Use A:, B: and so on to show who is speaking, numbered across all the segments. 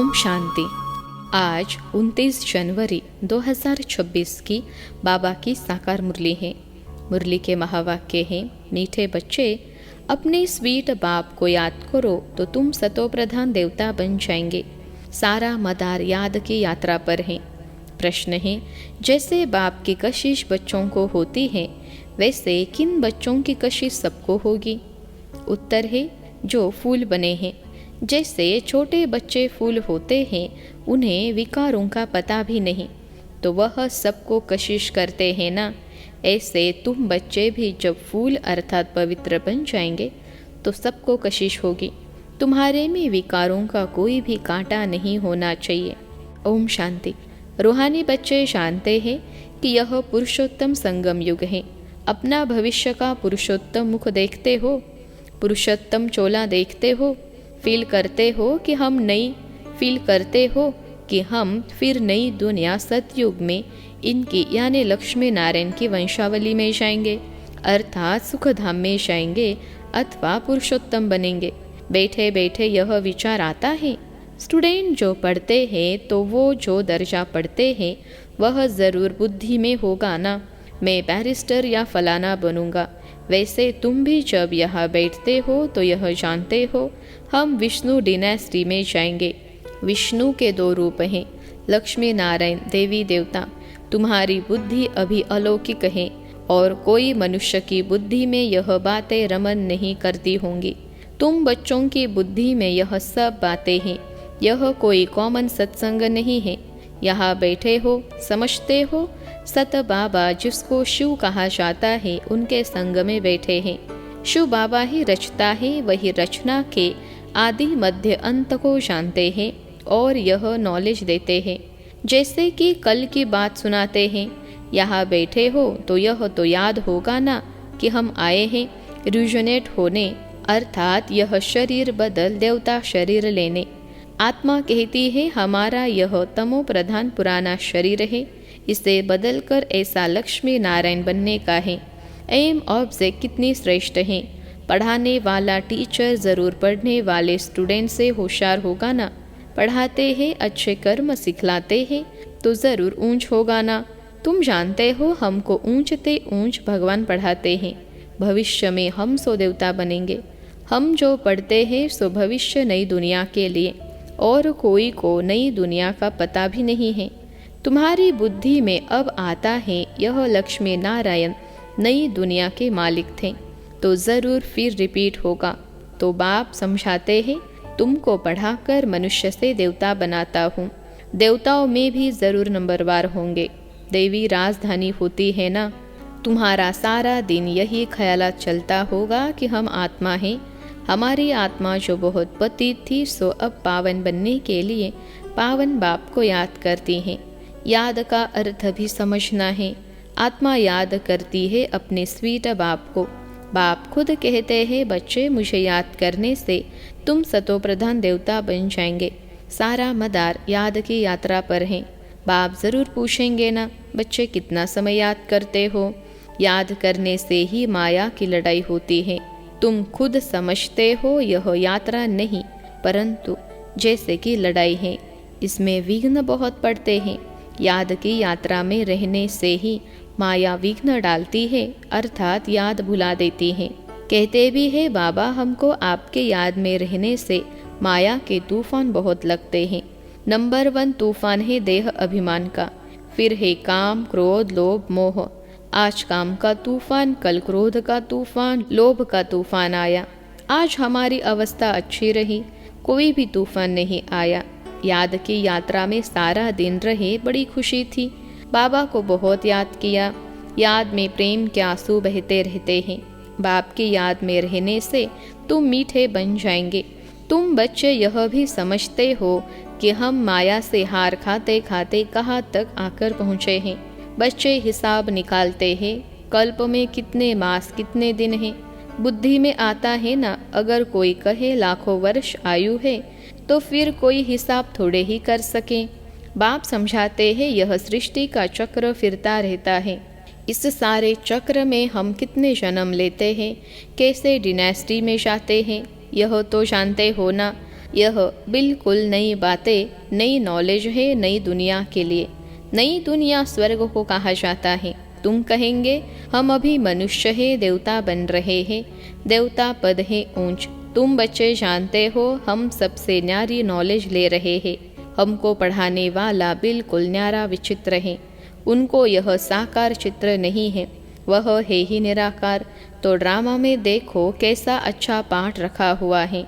A: ओम शांति। आज 29 जनवरी 2026 की बाबा की साकार मुरली है। मुरली के महावाक्य हैं, मीठे बच्चे अपने स्वीट बाप को याद करो तो तुम सतो प्रधान देवता बन जाएंगे। सारा मदार याद की यात्रा पर है। प्रश्न है, जैसे बाप की कशिश बच्चों को होती है वैसे किन बच्चों की कशिश सबको होगी? उत्तर है, जो फूल बने हैं। जैसे छोटे बच्चे फूल होते हैं, उन्हें विकारों का पता भी नहीं, तो वह सबको कशिश करते हैं ना। ऐसे तुम बच्चे भी जब फूल अर्थात पवित्र बन जाएंगे तो सबको कशिश होगी। तुम्हारे में विकारों का कोई भी कांटा नहीं होना चाहिए। ओम शांति। रूहानी बच्चे जानते हैं कि यह पुरुषोत्तम संगम युग है। अपना भविष्य का पुरुषोत्तम मुख देखते हो, पुरुषोत्तम चोला देखते हो, फील करते हो कि हम फिर नई दुनिया सतयुग में इनकी यानी लक्ष्मी नारायण की वंशावली में जाएंगे, अर्थात सुखधाम में जाएंगे अथवा पुरुषोत्तम बनेंगे। बैठे बैठे यह विचार आता है। स्टूडेंट जो पढ़ते हैं तो वो जो दर्जा पढ़ते हैं वह ज़रूर बुद्धि में होगा ना, मैं बैरिस्टर या फलाना बनूंगा। वैसे तुम भी जब यहाँ बैठते हो तो यह जानते हो हम विष्णु डिनेस्टी में जाएंगे। विष्णु के दो रूप हैं, लक्ष्मी नारायण देवी देवता। तुम्हारी बुद्धि अभी अलौकिक है और कोई मनुष्य की बुद्धि में यह बातें रमन नहीं करती होंगी। तुम बच्चों की बुद्धि में यह सब बातें हैं। यह कोई कॉमन सत्संग नहीं है। यहाँ बैठे हो, समझते हो सत बाबा जिसको शिव कहा जाता है उनके संग में बैठे हैं। शिव बाबा ही रचता है, वही रचना के आदि मध्य अंत को जानते हैं और यह नॉलेज देते हैं। जैसे कि कल की बात सुनाते हैं। यहाँ बैठे हो तो यह तो याद होगा ना कि हम आए हैं रिजुनेट होने, अर्थात यह शरीर बदल देवता शरीर लेने। आत्मा कहती है हमारा यह तमो प्रधान पुराना शरीर है, इसे बदलकर ऐसा लक्ष्मी नारायण बनने का है। एम ऑब्जेक्ट कितनी श्रेष्ठ है। पढ़ाने वाला टीचर ज़रूर पढ़ने वाले स्टूडेंट से होशियार होगा ना। पढ़ाते हैं, अच्छे कर्म सिखलाते हैं तो ज़रूर ऊंच होगा ना। तुम जानते हो हमको ऊंचते ऊंच भगवान पढ़ाते हैं। भविष्य में हम सो देवता बनेंगे। हम जो पढ़ते हैं सो भविष्य नई दुनिया के लिए, और कोई को नई दुनिया का पता भी नहीं है। तुम्हारी बुद्धि में अब आता है यह लक्ष्मी नारायण नई दुनिया के मालिक थे, तो ज़रूर फिर रिपीट होगा। तो बाप समझाते हैं तुमको पढ़ाकर मनुष्य से देवता बनाता हूँ। देवताओं में भी ज़रूर नंबरवार होंगे। देवी राजधानी होती है ना। तुम्हारा सारा दिन यही ख्यालात चलता होगा कि हम आत्मा हैं। हमारी आत्मा जो बहुत पतित थी सो अब पावन बनने के लिए पावन बाप को याद करती हैं। याद का अर्थ भी समझना है। आत्मा याद करती है अपने स्वीट बाप को। बाप खुद कहते हैं बच्चे मुझे याद करने से तुम सतो प्रधान देवता बन जाएंगे। सारा मदार याद की यात्रा पर है। बाप ज़रूर पूछेंगे ना, बच्चे कितना समय याद करते हो? याद करने से ही माया की लड़ाई होती है। तुम खुद समझते हो यह यात्रा नहीं परंतु जैसे कि लड़ाई है। इसमें विघ्न बहुत पड़ते हैं। याद की यात्रा में रहने से ही माया विघ्न डालती है, अर्थात याद भुला देती है। कहते भी है बाबा हमको आपके याद में रहने से माया के तूफान बहुत लगते हैं। नंबर 1 तूफान है देह अभिमान का, फिर है काम क्रोध लोभ मोह। आज काम का तूफान, कल क्रोध का तूफान, लोभ का तूफान आया। आज हमारी अवस्था अच्छी रही, कोई भी तूफान नहीं आया। याद की यात्रा में सारा दिन रहे, बड़ी खुशी थी। बाबा को बहुत याद किया। याद में प्रेम के आंसू बहते रहते हैं। बाप की याद में रहने से तुम मीठे बन जाएंगे। तुम बच्चे यह भी समझते हो कि हम माया से हार खाते खाते कहाँ तक आकर पहुँचे हैं। बच्चे हिसाब निकालते हैं, कल्प में कितने मास कितने दिन हैं। बुद्धि में आता है ना, अगर कोई कहे लाखों वर्ष आयु है तो फिर कोई हिसाब थोड़े ही कर सके। बाप समझाते हैं यह सृष्टि का चक्र फिरता रहता है। इस सारे चक्र में हम कितने जन्म लेते हैं, कैसे डिनेस्टी में जाते हैं, यह तो जानते हो ना। यह बिल्कुल नई बातें, नई नॉलेज है नई दुनिया के लिए। नई दुनिया स्वर्ग को कहा जाता है। तुम कहेंगे हम अभी मनुष्य है, देवता बन रहे हैं, देवता पद है ऊंच। तुम बच्चे जानते हो हम सबसे न्यारी नॉलेज ले रहे हैं। हमको पढ़ाने वाला बिल्कुल न्यारा विचित्र है। उनको यह साकार चित्र नहीं है, वह है ही निराकार। तो ड्रामा में देखो कैसा अच्छा पाठ रखा हुआ है।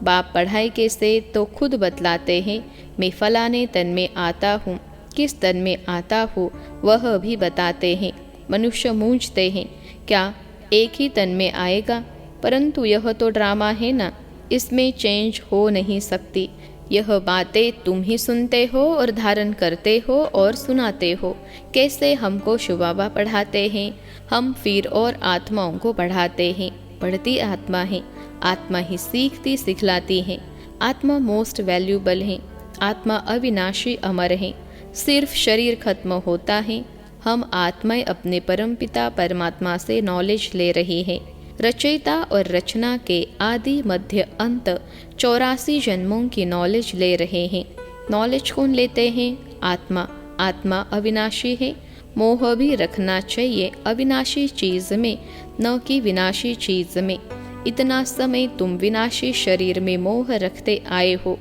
A: बाप पढ़ाई के से तो खुद बतलाते हैं, मैं फलाने तन में आता हूँ, किस तन में आता हूँ वह भी बताते हैं। मनुष्य मूंझते हैं, क्या एक ही तन में आएगा? परंतु यह तो ड्रामा है ना, इसमें चेंज हो नहीं सकती। यह बातें तुम ही सुनते हो और धारण करते हो और सुनाते हो। कैसे हमको शिव बाबा पढ़ाते हैं, हम फिर और आत्माओं को पढ़ाते हैं। पढ़ती आत्मा है, आत्मा ही सीखती सिखलाती है। आत्मा मोस्ट वैल्यूबल है, आत्मा अविनाशी अमर है। सिर्फ शरीर खत्म होता है। हम आत्माएं अपने परमपिता परमात्मा से नॉलेज ले रही है। रचयिता और रचना के आदि मध्य अंत 84 जन्मों की नॉलेज ले रहे हैं। नॉलेज कौन लेते हैं? आत्मा। आत्मा अविनाशी है। मोह भी रखना चाहिए अविनाशी चीज में, न कि विनाशी चीज में। इतना समय तुम विनाशी शरीर में मोह रखते आए हो।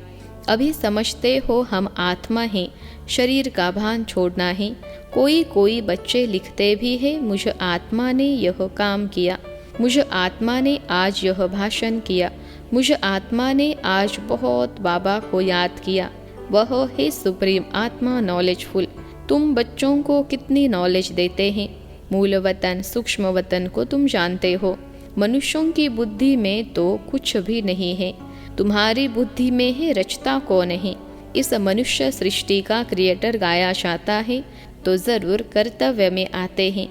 A: अभी समझते हो हम आत्मा हैं, शरीर का भान छोड़ना है। कोई बच्चे लिखते भी है, मुझ आत्मा ने यह काम किया, मुझ आत्मा ने आज यह भाषण किया, मुझ आत्मा ने आज बहुत बाबा को याद किया। वह है सुप्रीम आत्मा नॉलेजफुल। तुम बच्चों को कितनी नॉलेज देते हैं। मूल वतन सूक्ष्म वतन को तुम जानते हो। मनुष्यों की बुद्धि में तो कुछ भी नहीं है, तुम्हारी बुद्धि में है रचता कौन है। इस मनुष्य सृष्टि का क्रिएटर गाया जाता है तो जरूर कर्तव्य में आते हैं।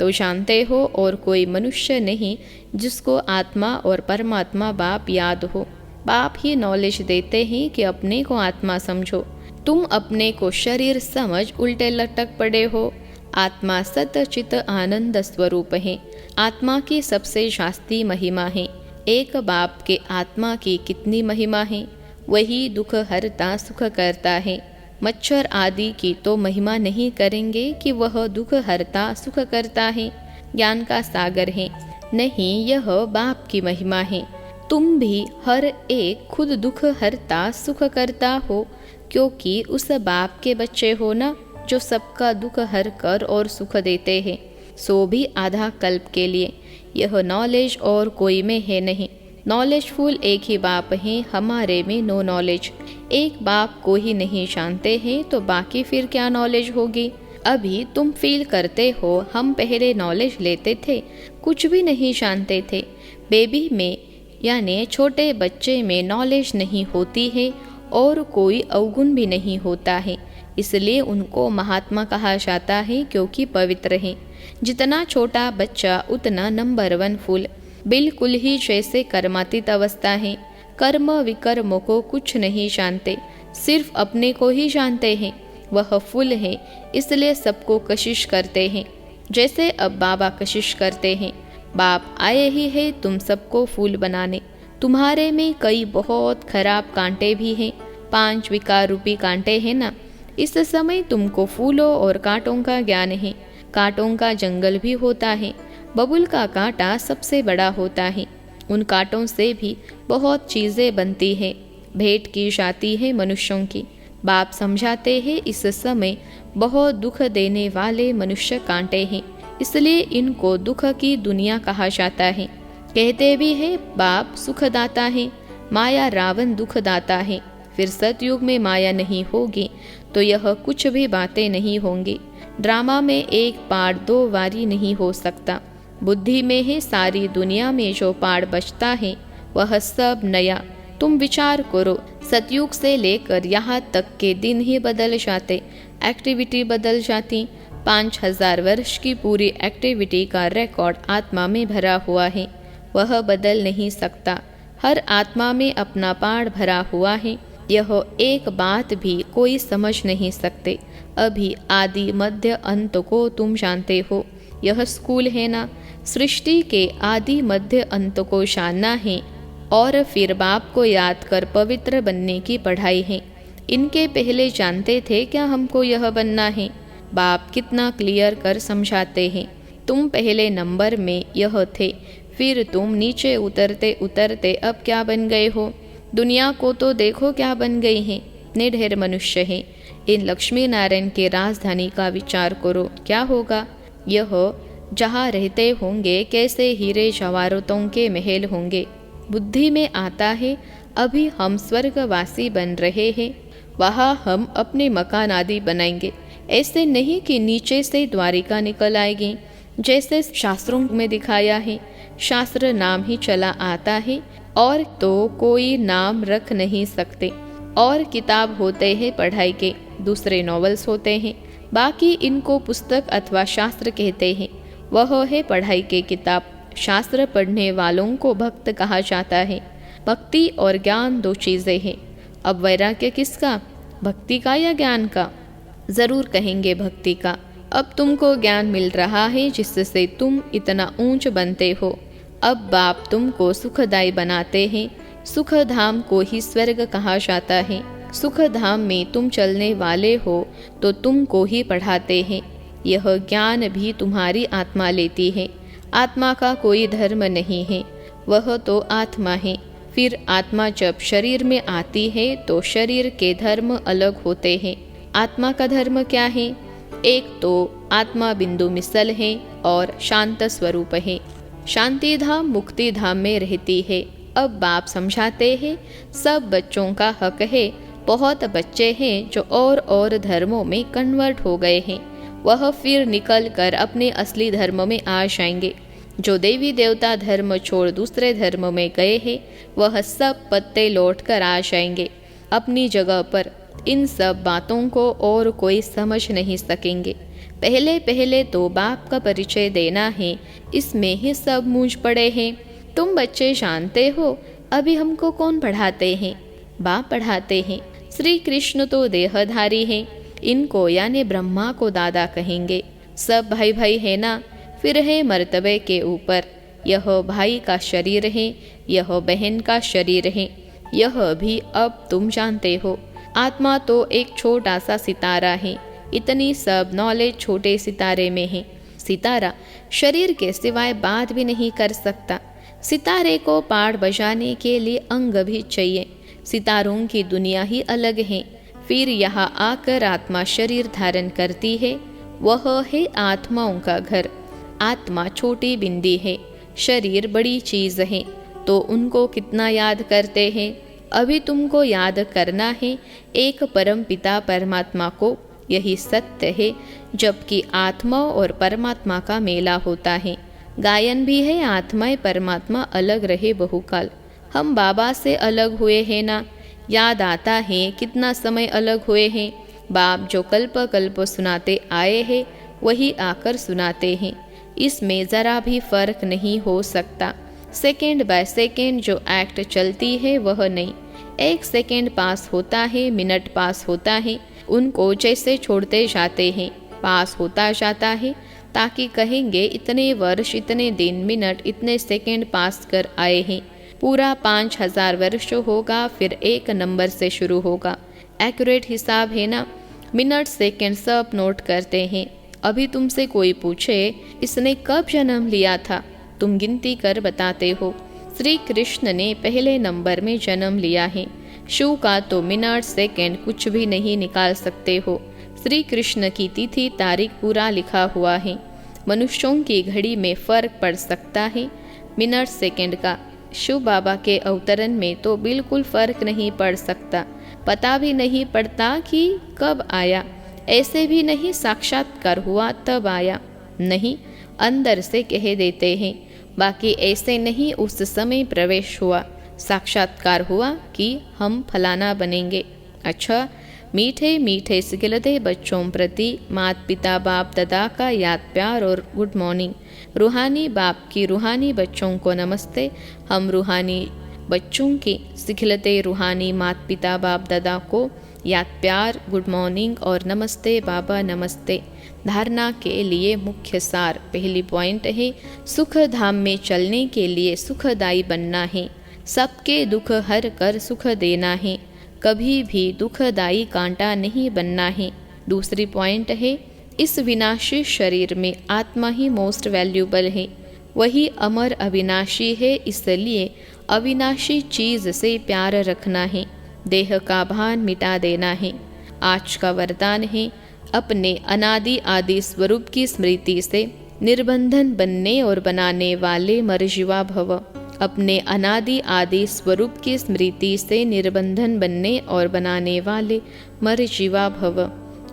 A: तो जानते हो और कोई मनुष्य नहीं जिसको आत्मा और परमात्मा बाप याद हो। बाप ही नॉलेज देते हैं कि अपने को आत्मा समझो। तुम अपने को शरीर समझ उल्टे लटक पड़े हो। आत्मा सत चित आनंद स्वरूप है। आत्मा की सबसे शास्त्री महिमा है। एक बाप के आत्मा की कितनी महिमा है। वही दुख हरता सुख करता है। मच्छर आदि की तो महिमा नहीं करेंगे कि वह दुख हरता सुख करता है, ज्ञान का सागर है। नहीं, यह बाप की महिमा है। तुम भी हर एक खुद दुख हरता सुख करता हो, क्योंकि उस बाप के बच्चे हो ना, जो सबका दुख हर कर और सुख देते हैं, सो भी आधा कल्प के लिए। यह नॉलेज और कोई में है नहीं। नॉलेजफुल एक ही बाप है, हमारे में नो नॉलेज। एक बाप को ही नहीं जानते हैं तो बाकी फिर क्या नॉलेज होगी। अभी तुम फील करते हो हम पहले नॉलेज लेते थे, कुछ भी नहीं जानते थे। बेबी में यानी छोटे बच्चे में नॉलेज नहीं होती है और कोई अवगुण भी नहीं होता है, इसलिए उनको महात्मा कहा जाता है, क्योंकि पवित्र है। जितना छोटा बच्चा उतना नंबर 1 फूल। बिल्कुल ही जैसे कर्मातीत अवस्था है। कर्म विकर्म को कुछ नहीं जानते, सिर्फ अपने को ही जानते हैं। वह फूल है, इसलिए सबको कशिश करते हैं। जैसे अब बाबा कशिश करते हैं। बाप आए ही है तुम सबको फूल बनाने। तुम्हारे में कई बहुत खराब कांटे भी हैं, 5 विकार रूपी कांटे हैं ना। इस समय तुमको फूलों और कांटों का ज्ञान है। कांटों का जंगल भी होता है। बबुल का कांटा सबसे बड़ा होता है। उन कांटों से भी बहुत चीज़ें बनती हैं, भेंट की जाती है मनुष्यों की। बाप समझाते हैं इस समय बहुत दुख देने वाले मनुष्य कांटे हैं, इसलिए इनको दुख की दुनिया कहा जाता है। कहते भी है बाप सुखदाता है, माया रावण दुखदाता है। फिर सतयुग में माया नहीं होगी तो यह कुछ भी बातें नहीं होंगी। ड्रामा में एक पार्ट 2 बारी नहीं हो सकता। बुद्धि में है सारी दुनिया में जो पार्ट बचता है वह सब नया। तुम विचार करो, सतयुग से लेकर यहाँ तक के दिन ही बदल जाते, एक्टिविटी बदल जाती। 5000 वर्ष की पूरी एक्टिविटी का रिकॉर्ड आत्मा में भरा हुआ है, वह बदल नहीं सकता। हर आत्मा में अपना पार्ट भरा हुआ है। यह एक बात भी कोई समझ नहीं सकते। अभी आदि मध्य अंत को तुम जानते हो। यह स्कूल है ना, सृष्टि के आदि मध्य अंत को जानना है। और फिर बाप को याद कर पवित्र बनने की पढ़ाई है। इनके पहले जानते थे क्या हमको यह बनना है? बाप कितना क्लियर कर समझाते हैं। तुम पहले नंबर में यह थे, फिर तुम नीचे उतरते उतरते अब क्या बन गए हो? दुनिया को तो देखो क्या बन गई है। निढेर मनुष्य हैं। इन लक्ष्मी नारायण के राजधानी का विचार करो, क्या होगा? यह जहाँ रहते होंगे कैसे हीरे जवाहरातों के महल होंगे। बुद्धि में आता है अभी हम स्वर्गवासी बन रहे हैं, वहाँ हम अपने मकान आदि बनाएंगे। ऐसे नहीं कि नीचे से द्वारिका निकल आएगी जैसे शास्त्रों में दिखाया है। शास्त्र नाम ही चला आता है और तो कोई नाम रख नहीं सकते। और किताब होते हैं पढ़ाई के, दूसरे नॉवेल्स होते हैं, बाकी इनको पुस्तक अथवा शास्त्र कहते हैं। वह है पढ़ाई के किताब। शास्त्र पढ़ने वालों को भक्त कहा जाता है। भक्ति और ज्ञान दो चीज़ें हैं। अब वैराग्य किसका, भक्ति का या ज्ञान का? ज़रूर कहेंगे भक्ति का। अब तुमको ज्ञान मिल रहा है जिससे तुम इतना ऊंच बनते हो। अब बाप तुमको सुखदायी बनाते हैं। सुख धाम को ही स्वर्ग कहा जाता है। सुख धाम में तुम चलने वाले हो तो तुमको ही पढ़ाते हैं। यह ज्ञान भी तुम्हारी आत्मा लेती है। आत्मा का कोई धर्म नहीं है, वह तो आत्मा है। फिर आत्मा जब शरीर में आती है तो शरीर के धर्म अलग होते हैं। आत्मा का धर्म क्या है? एक तो आत्मा बिंदु मिसल है और शांत स्वरूप है। शांति धाम मुक्ति धाम में रहती है। अब बाप समझाते हैं सब बच्चों का हक है। बहुत बच्चे हैं जो और धर्मों में कन्वर्ट हो गए हैं, वह फिर निकल कर अपने असली धर्म में आ जाएंगे। जो देवी देवता धर्म छोड़ दूसरे धर्म में गए हैं वह सब पत्ते लौट कर आ जाएंगे अपनी जगह पर। इन सब बातों को और कोई समझ नहीं सकेंगे। पहले पहले तो बाप का परिचय देना है, इसमें ही सब मूंझ पड़े हैं। तुम बच्चे जानते हो अभी हमको कौन पढ़ाते हैं? बाप पढ़ाते हैं। श्री कृष्ण तो देहधारी हैं, इनको यानी ब्रह्मा को दादा कहेंगे। सब भाई भाई है ना, फिर है मर्तबे के ऊपर। यह भाई का शरीर है, यह बहन का शरीर है। यह भी अब तुम जानते हो। आत्मा तो एक छोटा सा सितारा है। इतनी सब नॉलेज छोटे सितारे में है। सितारा शरीर के सिवाय बात भी नहीं कर सकता। सितारे को पाठ बजाने के लिए अंग भी चाहिए। सितारों की दुनिया ही अलग है। फिर यहाँ आकर आत्मा शरीर धारण करती है, वह है आत्माओं का घर। आत्मा छोटी बिंदी है, शरीर बड़ी चीज है, तो उनको कितना याद करते हैं? अभी तुमको याद करना है एक परम पिता परमात्मा को, यही सत्य है। जबकि आत्मा और परमात्मा का मेला होता है। गायन भी है आत्मा परमात्मा अलग रहे बहुकाल। हम बाबा से अलग हुए हैं ना, याद आता है कितना समय अलग हुए हैं। बाप जो कल्प कल्प सुनाते आए हैं वही आकर सुनाते हैं। इसमें ज़रा भी फर्क नहीं हो सकता। सेकेंड बाय सेकेंड जो एक्ट चलती है वह नहीं। एक सेकेंड पास होता है, मिनट पास होता है, उनको जैसे छोड़ते जाते हैं पास होता जाता है, ताकि कहेंगे इतने वर्ष इतने दिन मिनट इतने सेकेंड पास कर आए हैं। पूरा 5000 वर्ष होगा, फिर एक नंबर से शुरू होगा। एक्यूरेट हिसाब है ना। मिनट सेकेंड सब नोट करते हैं। अभी तुमसे कोई पूछे इसने कब जन्म लिया था, तुम गिनती कर बताते हो। श्री कृष्ण ने पहले नंबर में जन्म लिया है। शिव का तो मिनट सेकेंड कुछ भी नहीं निकाल सकते हो। श्री कृष्ण की तिथि तारीख पूरा लिखा हुआ है। मनुष्यों की घड़ी में फर्क पड़ सकता है मिनट सेकेंड का। शिव बाबा के अवतरण में तो बिल्कुल फर्क नहीं पड़ सकता। पता भी नहीं पड़ता कि कब आया, ऐसे भी नहीं साक्षात्कार हुआ तब आया, नहीं अंदर से कह देते हैं। बाकी ऐसे नहीं उस समय प्रवेश हुआ, साक्षात्कार हुआ कि हम फलाना बनेंगे। अच्छा, मीठे मीठे सिखलते बच्चों प्रति माता पिता बाप दादा का याद प्यार और गुड मॉर्निंग। रूहानी बाप की रूहानी बच्चों को नमस्ते। हम रूहानी बच्चों की सिखलते रूहानी माता पिता बाप दादा को याद प्यार गुड मॉर्निंग और नमस्ते बाबा नमस्ते। धारणा के लिए मुख्य सार पहली पॉइंट है सुख धाम में चलने के लिए सुखदायी बनना है। सबके दुख हर कर सुख देना है, कभी भी दुखदाई कांटा नहीं बनना है। दूसरी पॉइंट है, इस विनाशी शरीर में आत्मा ही मोस्ट वैल्यूबल है, वही अमर अविनाशी है, इसलिए अविनाशी चीज से प्यार रखना है, देह का भान मिटा देना है। आज का वरदान है, अपने अनादि आदि स्वरूप की स्मृति से निर्बंधन बनने और बनाने वाले मर्जीवा भव। अपने अनादि आदि स्वरूप की स्मृति से निर्बंधन बनने और बनाने वाले मर्जीवा भव।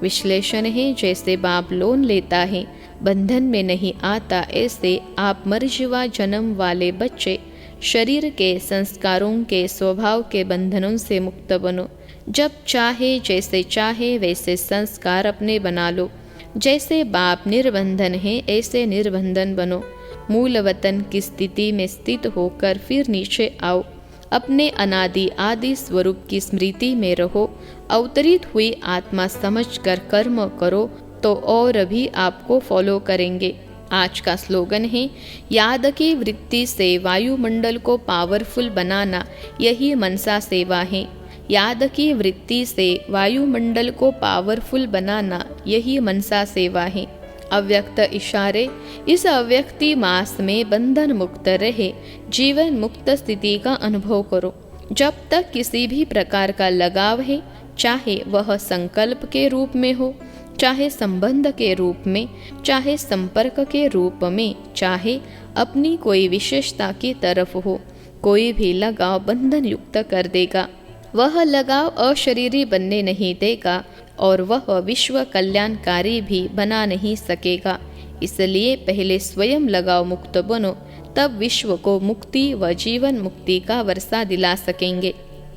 A: विश्लेषण है, जैसे बाप लोन लेता है बंधन में नहीं आता, ऐसे आप मर्जीवा जन्म वाले बच्चे शरीर के संस्कारों के स्वभाव के बंधनों से मुक्त बनो। जब चाहे जैसे चाहे वैसे संस्कार अपने बना लो। जैसे बाप निर्बंधन है ऐसे निर्बंधन बनो। मूल वतन की स्थिति में स्थित होकर फिर नीचे आओ। अपने अनादि आदि स्वरूप की स्मृति में रहो। अवतरित हुई आत्मा समझकर कर्म करो तो और भी आपको फॉलो करेंगे। आज का स्लोगन है, याद की वृत्ति से वायुमंडल को पावरफुल बनाना यही मनसा सेवा है। याद की वृत्ति से वायुमंडल को पावरफुल बनाना यही मनसा सेवा है। अव्यक्त इशारे, इस अव्यक्ति मास में बंधन मुक्त रहे, जीवन मुक्त स्थिति का अनुभव करो। जब तक किसी भी प्रकार का लगाव है, चाहे वह संकल्प के रूप में हो, चाहे संबंध के रूप में, चाहे संपर्क के रूप में, चाहे अपनी कोई विशेषता की तरफ हो, कोई भी लगाव बंधन युक्त कर देगा। वह लगाव अशरीरी बनने नहीं देगा और वह विश्व कल्याणकारी भी बना नहीं सकेगा। इसलिए पहले स्वयं लगाव मुक्त बनो, तब विश्व को मुक्ति व जीवन मुक्ति का वर्षा दिला सकेंगे।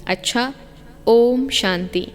A: अच्छा, ओम शांति।